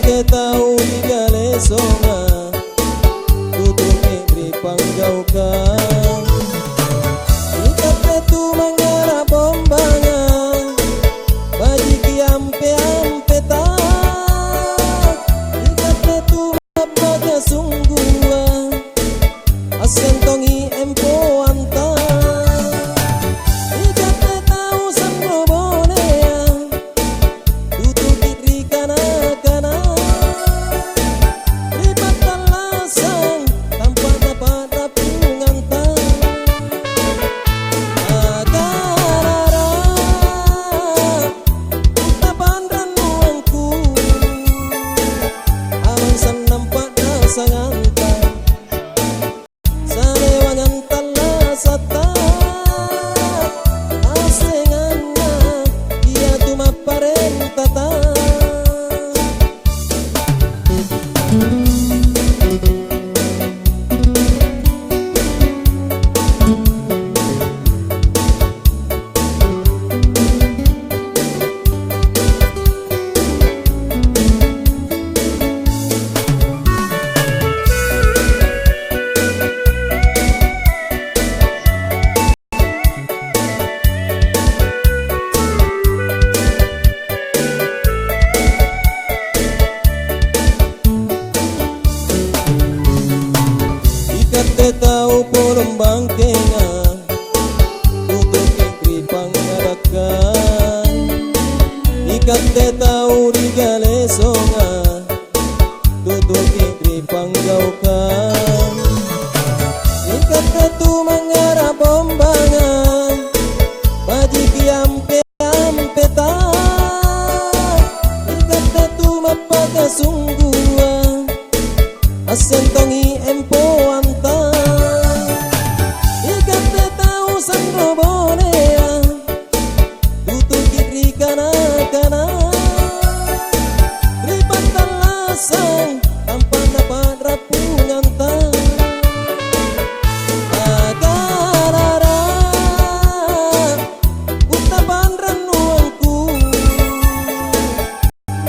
ke tahu digale songa tutup negeri panggaukan ikat tetu mangara bombangan baji kiampe ampe tak ikat tetu mapaga sungguhan asen tongi empo anta ikat tetau sangro bonea tutup kitri kana ribat talasan tanpa dapat rapungan agarara utapan ranuangku aman san nampak nasanganta sanewangan talasata asenganna dia tuma parentata tahu polong bangkengan tutup negeri pangadakan ikat tahu digale songa tutup negeri panggaukan ikat tetu mangara bombangan baji kiampe ampe tak ikat tetu mapaga sungguhan asen tongi empo anta ikat tetau sangro bonea tutup kitri kana ribat talasan tanpa dapat rapungan agarara utapan ranuangku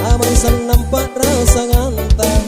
aman san nampak rasa nganta